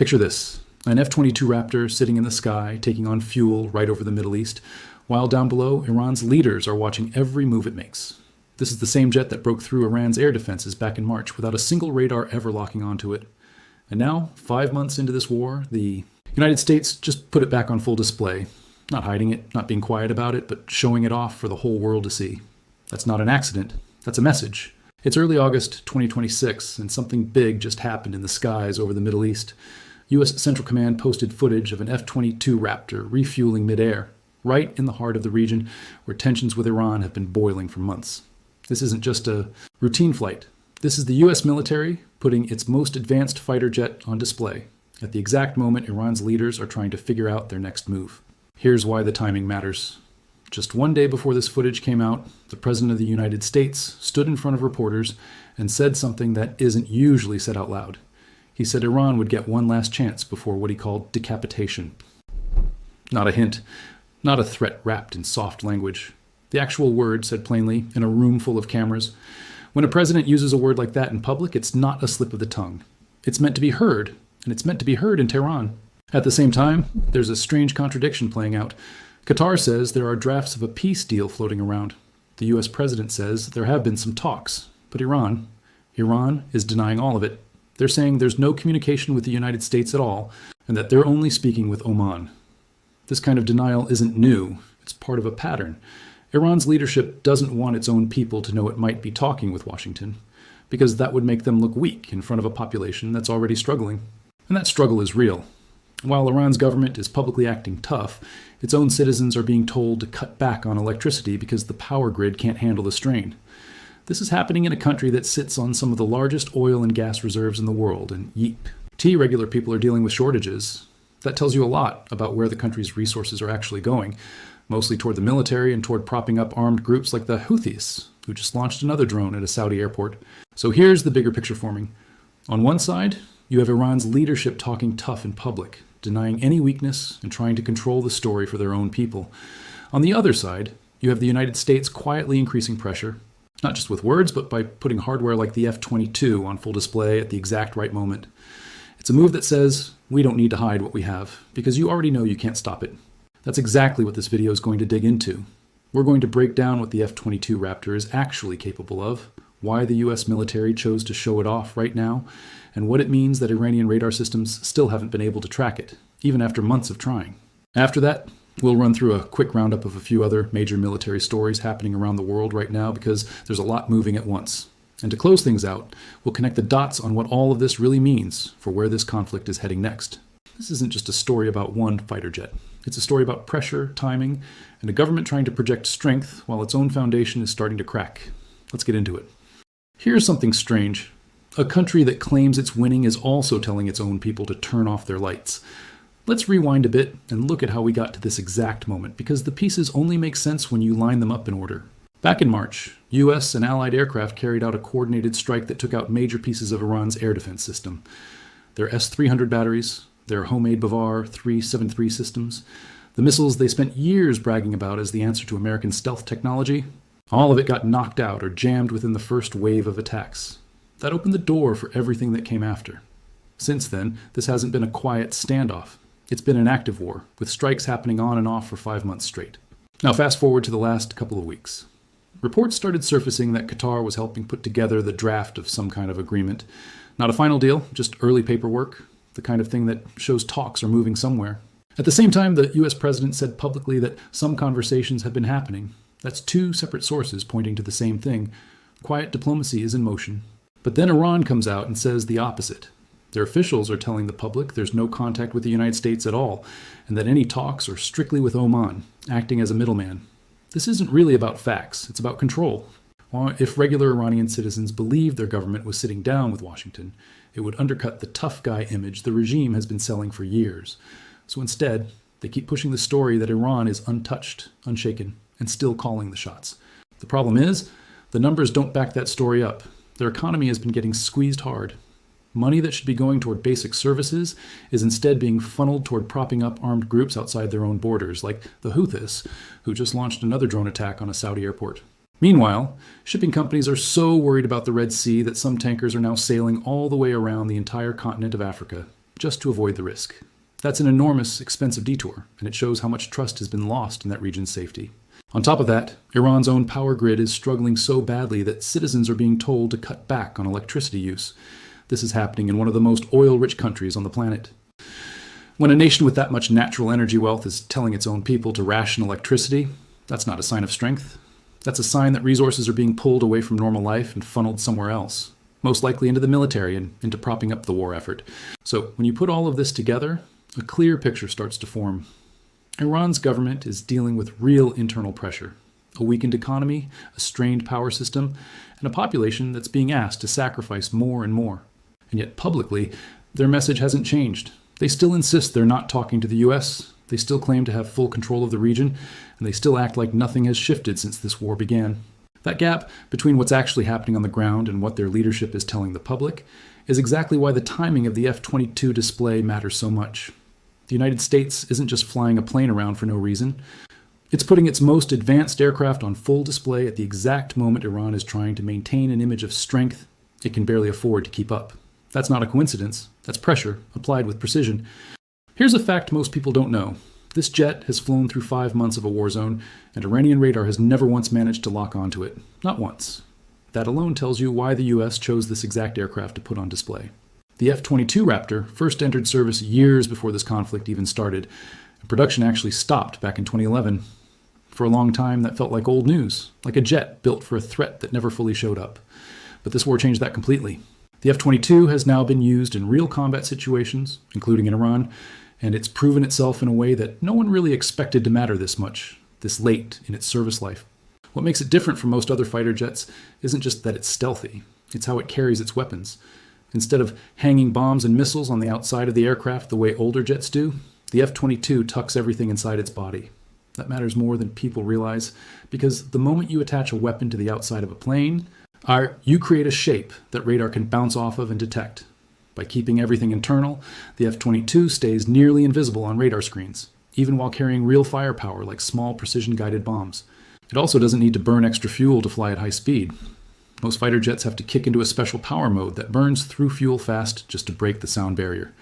Picture this, an F-22 Raptor sitting in the sky, taking on fuel right over the Middle East, while down below, Iran's leaders are watching every move it makes. This is the same jet that broke through Iran's air defenses back in March without a single radar ever locking onto it. And now, 5 months into this war, the United States just put it back on full display. Not hiding it, not being quiet about it, but showing it off for the whole world to see. That's not an accident. That's a message. It's early August 2026, and something big just happened in the skies over the Middle East. U.S. Central Command posted footage of an F-22 Raptor refueling midair, right in the heart of the region where tensions with Iran have been boiling for months. This isn't just a routine flight. This is the U.S. military putting its most advanced fighter jet on display at the exact moment Iran's leaders are trying to figure out their next move. Here's why the timing matters. Just one day before this footage came out, the President of the United States stood in front of reporters and said something that isn't usually said out loud. He said Iran would get one last chance before what he called decapitation. Not a hint, not a threat wrapped in soft language. The actual word said plainly in a room full of cameras. When a president uses a word like that in public, it's not a slip of the tongue. It's meant to be heard, and it's meant to be heard in Tehran. At the same time, there's a strange contradiction playing out. Qatar says there are drafts of a peace deal floating around. The US president says there have been some talks, but Iran is denying all of it. They're saying there's no communication with the United States at all, and that they're only speaking with Oman. This kind of denial isn't new. It's part of a pattern. Iran's leadership doesn't want its own people to know it might be talking with Washington, because that would make them look weak in front of a population that's already struggling. And that struggle is real. While Iran's government is publicly acting tough, its own citizens are being told to cut back on electricity because the power grid can't handle the strain. This is happening in a country that sits on some of the largest oil and gas reserves in the world, and yeep, regular people are dealing with shortages. That tells you a lot about where the country's resources are actually going, mostly toward the military and toward propping up armed groups like the Houthis, who just launched another drone at a Saudi airport. So here's the bigger picture forming. On one side, you have Iran's leadership talking tough in public, denying any weakness and trying to control the story for their own people. On the other side, you have the United States quietly increasing pressure, not just with words, but by putting hardware like the F-22 on full display at the exact right moment. It's a move that says, we don't need to hide what we have, because you already know you can't stop it. That's exactly what this video is going to dig into. We're going to break down what the F-22 Raptor is actually capable of, why the US military chose to show it off right now, and what it means that Iranian radar systems still haven't been able to track it, even after months of trying. After that, we'll run through a quick roundup of a few other major military stories happening around the world right now because there's a lot moving at once. And to close things out, we'll connect the dots on what all of this really means for where this conflict is heading next. This isn't just a story about one fighter jet. It's a story about pressure, timing, and a government trying to project strength while its own foundation is starting to crack. Let's get into it. Here's something strange. A country that claims it's winning is also telling its own people to turn off their lights. Let's rewind a bit and look at how we got to this exact moment, because the pieces only make sense when you line them up in order. Back in March, US and Allied aircraft carried out a coordinated strike that took out major pieces of Iran's air defense system. Their S-300 batteries, their homemade Bavar 373 systems, the missiles they spent years bragging about as the answer to American stealth technology, all of it got knocked out or jammed within the first wave of attacks. That opened the door for everything that came after. Since then, this hasn't been a quiet standoff. It's been an active war, with strikes happening on and off for 5 months straight. Now fast forward to the last couple of weeks. Reports started surfacing that Qatar was helping put together the draft of some kind of agreement. Not a final deal, just early paperwork, the kind of thing that shows talks are moving somewhere. At the same time, the US president said publicly that some conversations had been happening. That's two separate sources pointing to the same thing. Quiet diplomacy is in motion. But then Iran comes out and says the opposite. Their officials are telling the public there's no contact with the United States at all, and that any talks are strictly with Oman, acting as a middleman. This isn't really about facts, it's about control. If regular Iranian citizens believed their government was sitting down with Washington, it would undercut the tough guy image the regime has been selling for years. So instead, they keep pushing the story that Iran is untouched, unshaken, and still calling the shots. The problem is, the numbers don't back that story up. Their economy has been getting squeezed hard. Money that should be going toward basic services is instead being funneled toward propping up armed groups outside their own borders, like the Houthis, who just launched another drone attack on a Saudi airport. Meanwhile, shipping companies are so worried about the Red Sea that some tankers are now sailing all the way around the entire continent of Africa. just to avoid the risk. That's an enormous, expensive detour, and it shows how much trust has been lost in that region's safety. On top of that, Iran's own power grid is struggling so badly that citizens are being told to cut back on electricity use. This is happening in one of the most oil-rich countries on the planet. When a nation with that much natural energy wealth is telling its own people to ration electricity, that's not a sign of strength. That's a sign that resources are being pulled away from normal life and funneled somewhere else, most likely into the military and into propping up the war effort. So when you put all of this together, a clear picture starts to form. Iran's government is dealing with real internal pressure, a weakened economy, a strained power system, and a population that's being asked to sacrifice more and more. And yet publicly, their message hasn't changed. They still insist they're not talking to the US, they still claim to have full control of the region, and they still act like nothing has shifted since this war began. That gap between what's actually happening on the ground and what their leadership is telling the public is exactly why the timing of the F-22 display matters so much. The United States isn't just flying a plane around for no reason. It's putting its most advanced aircraft on full display at the exact moment Iran is trying to maintain an image of strength it can barely afford to keep up. That's not a coincidence. That's pressure, applied with precision. Here's a fact most people don't know. This jet has flown through 5 months of a war zone, and Iranian radar has never once managed to lock onto it. Not once. That alone tells you why the US chose this exact aircraft to put on display. The F-22 Raptor first entered service years before this conflict even started, and production actually stopped back in 2011. For a long time, that felt like old news, like a jet built for a threat that never fully showed up. But this war changed that completely. The F-22 has now been used in real combat situations, including in Iran, and it's proven itself in a way that no one really expected to matter this much, this late in its service life. What makes it different from most other fighter jets isn't just that it's stealthy, it's how it carries its weapons. Instead of hanging bombs and missiles on the outside of the aircraft the way older jets do, the F-22 tucks everything inside its body. That matters more than people realize, because the moment you attach a weapon to the outside of a plane, you create a shape that radar can bounce off of and detect. By keeping everything internal, the F-22 stays nearly invisible on radar screens, even while carrying real firepower like small precision-guided bombs. It also doesn't need to burn extra fuel to fly at high speed. Most fighter jets have to kick into a special power mode that burns through fuel fast just to break the sound barrier.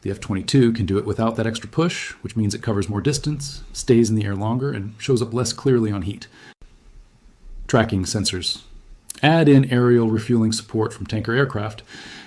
The F-22 can do it without that extra push, which means it covers more distance, stays in the air longer, and shows up less clearly on heat. Tracking sensors. Add in aerial refueling support from tanker aircraft,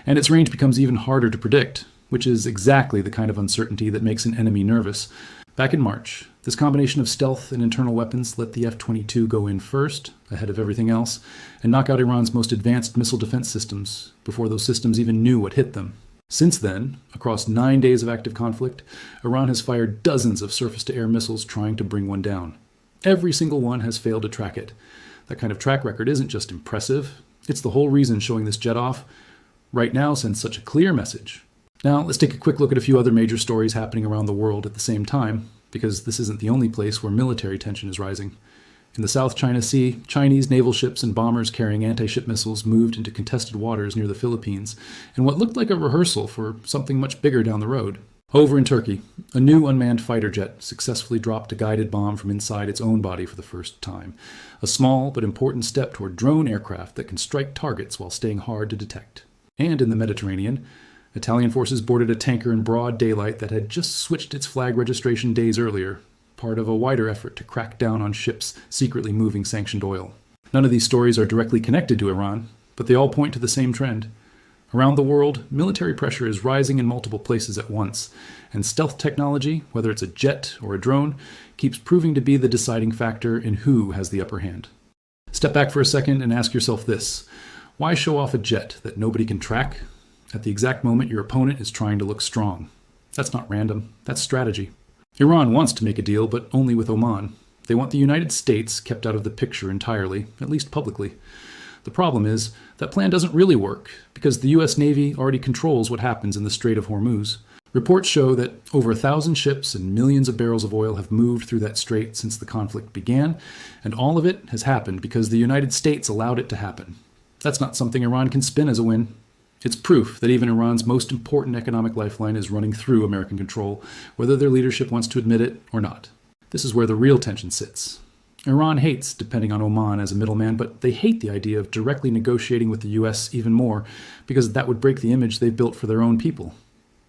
and its range becomes even harder to predict, which is exactly the kind of uncertainty that makes an enemy nervous. Back in March, this combination of stealth and internal weapons let the F-22 go in first, ahead of everything else, and knock out Iran's most advanced missile defense systems, before those systems even knew what hit them. Since then, across 9 days of active conflict, Iran has fired dozens of surface-to-air missiles trying to bring one down. Every single one has failed to track it. That kind of track record isn't just impressive, it's the whole reason showing this jet off right now sends such a clear message. Now, let's take a quick look at a few other major stories happening around the world at the same time, because this isn't the only place where military tension is rising. In the South China Sea, Chinese naval ships and bombers carrying anti-ship missiles moved into contested waters near the Philippines, in what looked like a rehearsal for something much bigger down the road. Over in Turkey, a new unmanned fighter jet successfully dropped a guided bomb from inside its own body for the first time, a small but important step toward drone aircraft that can strike targets while staying hard to detect. And in the Mediterranean, Italian forces boarded a tanker in broad daylight that had just switched its flag registration days earlier, part of a wider effort to crack down on ships secretly moving sanctioned oil. None of these stories are directly connected to Iran, but they all point to the same trend. Around the world, military pressure is rising in multiple places at once, and stealth technology, whether it's a jet or a drone, keeps proving to be the deciding factor in who has the upper hand. Step back for a second and ask yourself this: why show off a jet that nobody can track at the exact moment your opponent is trying to look strong? That's not random, that's strategy. Iran wants to make a deal, but only with Oman. They want the United States kept out of the picture entirely, at least publicly. The problem is, that plan doesn't really work, because the US Navy already controls what happens in the Strait of Hormuz. Reports show that over 1,000 ships and millions of barrels of oil have moved through that strait since the conflict began, and all of it has happened because the United States allowed it to happen. That's not something Iran can spin as a win. It's proof that even Iran's most important economic lifeline is running through American control, whether their leadership wants to admit it or not. This is where the real tension sits. Iran hates depending on Oman as a middleman, but they hate the idea of directly negotiating with the US even more, because that would break the image they've built for their own people.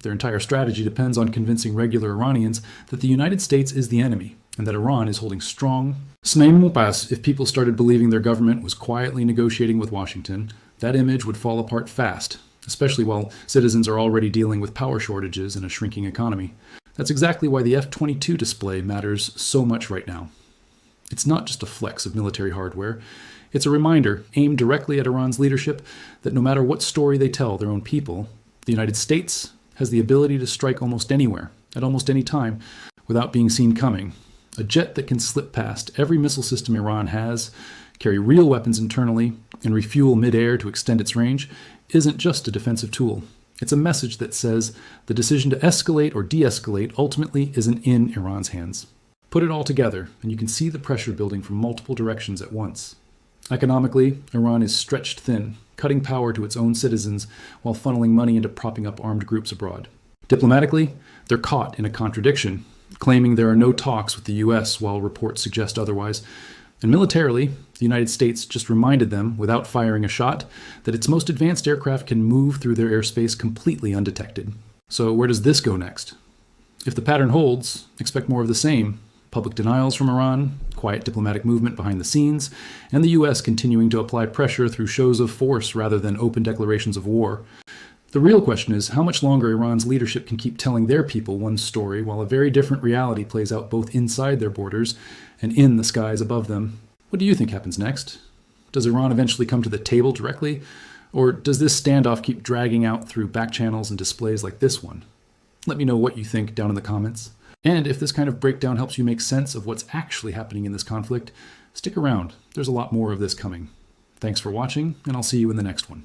Their entire strategy depends on convincing regular Iranians that the United States is the enemy and that Iran is holding strong. If people started believing their government was quietly negotiating with Washington, that image would fall apart fast, especially while citizens are already dealing with power shortages and a shrinking economy. That's exactly why the F-22 display matters so much right now. It's not just a flex of military hardware. It's a reminder, aimed directly at Iran's leadership, that no matter what story they tell their own people, the United States has the ability to strike almost anywhere, at almost any time, without being seen coming. A jet that can slip past every missile system Iran has, carry real weapons internally, and refuel mid-air to extend its range isn't just a defensive tool. It's a message that says the decision to escalate or de-escalate ultimately isn't in Iran's hands. Put it all together, and you can see the pressure building from multiple directions at once. Economically, Iran is stretched thin, cutting power to its own citizens while funneling money into propping up armed groups abroad. Diplomatically, they're caught in a contradiction, claiming there are no talks with the US while reports suggest otherwise. And militarily, the United States just reminded them, without firing a shot, that its most advanced aircraft can move through their airspace completely undetected. So where does this go next? If the pattern holds, expect more of the same. Public denials from Iran, quiet diplomatic movement behind the scenes, and the US continuing to apply pressure through shows of force rather than open declarations of war. The real question is how much longer Iran's leadership can keep telling their people one story while a very different reality plays out both inside their borders and in the skies above them. What do you think happens next? Does Iran eventually come to the table directly? Or does this standoff keep dragging out through back channels and displays like this one? Let me know what you think down in the comments. And if this kind of breakdown helps you make sense of what's actually happening in this conflict, stick around. There's a lot more of this coming. Thanks for watching, and I'll see you in the next one.